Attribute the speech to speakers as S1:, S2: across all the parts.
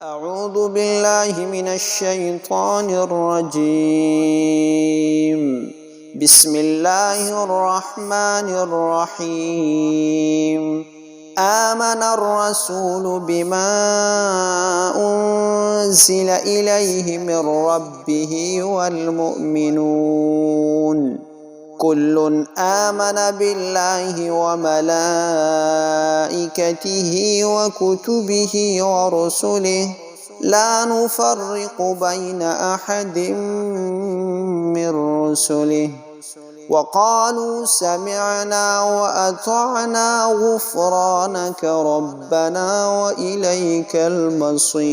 S1: اعوذ باللہ من الشیطان الرجیم بسم اللہ الرحمن الرحیم آمن الرسول بما انزل الیہ من ربہ والمؤمنون كل آمن بالله وملائكته وكتبه ورسله لا نفرق بين أحد من رسله وقالوا سمعنا وأطعنا غفرانك ربنا وإليك المصير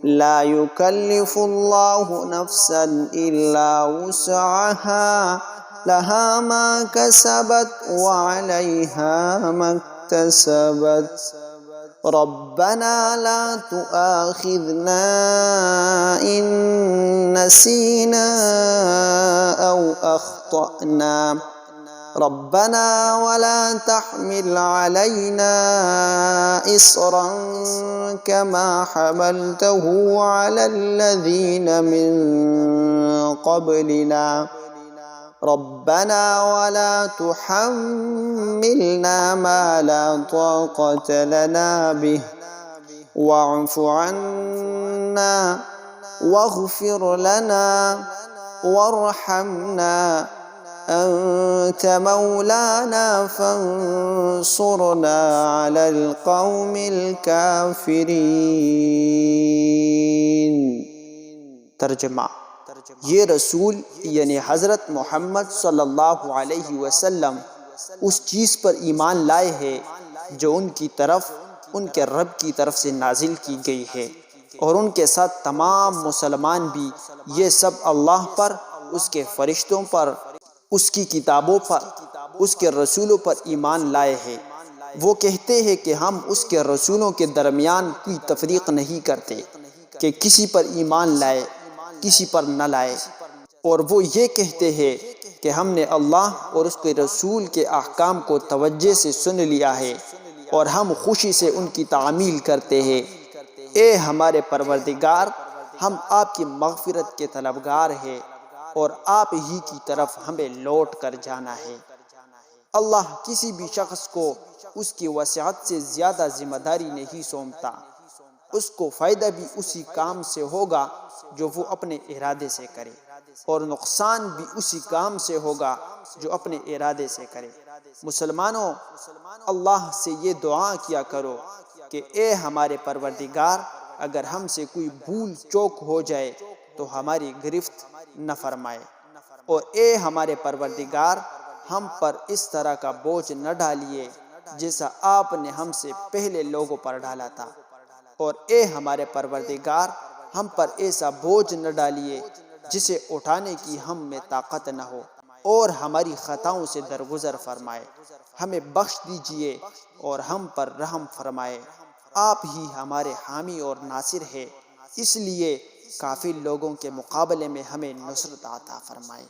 S1: لا يكلف الله نفسا إلا وسعها لها ما كسبت وعليها ما اكتسبت ربنا لا تؤاخذنا إن نسينا أو أخطأنا ربنا ولا تحمل علينا إصرا كما حملته على الذين من قبلنا ربنا ولا تحملنا ما لا طاقة لنا به واعف عنا واغفر لنا وارحمنا أنت مولانا فانصرنا على القوم الكافرين۔
S2: ترجمہ: یہ رسول یعنی حضرت محمد صلی اللہ علیہ وسلم اس چیز پر ایمان لائے ہیں جو ان کی طرف ان کے رب کی طرف سے نازل کی گئی ہے، اور ان کے ساتھ تمام مسلمان بھی یہ سب اللہ پر، اس کے فرشتوں پر، اس کی کتابوں پر، اس کے رسولوں پر ایمان لائے ہیں۔ وہ کہتے ہیں کہ ہم اس کے رسولوں کے درمیان کوئی تفریق نہیں کرتے کہ کسی پر ایمان لائے کسی پر نہ لائے، اور وہ یہ کہتے ہیں کہ ہم نے اللہ اور اس کے رسول کے احکام کو توجہ سے سن لیا ہے اور ہم خوشی سے ان کی تعمیل کرتے ہیں۔ اے ہمارے پروردگار، ہم آپ کی مغفرت کے طلبگار ہیں اور آپ ہی کی طرف ہمیں لوٹ کر جانا ہے۔ اللہ کسی بھی شخص کو اس کی وسعت سے زیادہ ذمہ داری نہیں سونپتا۔ اس کو فائدہ بھی اسی کام سے ہوگا جو وہ اپنے ارادے سے کرے، اور نقصان بھی اسی کام سے ہوگا جو اپنے ارادے سے کرے۔ مسلمانوں، اللہ سے یہ دعا کیا کرو کہ اے ہمارے پروردگار، اگر ہم سے کوئی بھول چوک ہو جائے تو ہماری گرفت نہ فرمائے، اور اے ہمارے پروردگار، ہم پر اس طرح کا بوجھ نہ ڈالیے جیسا آپ نے ہم سے پہلے لوگوں پر ڈالا تھا، اور اے ہمارے پروردگار، ہم پر ایسا بوجھ نہ ڈالیے جسے اٹھانے کی ہم میں طاقت نہ ہو، اور ہماری خطاؤں سے درگزر فرمائے، ہمیں بخش دیجئے اور ہم پر رحم فرمائے۔ آپ ہی ہمارے حامی اور ناصر ہیں، اس لیے کافر لوگوں کے مقابلے میں ہمیں نصرت عطا فرمائے۔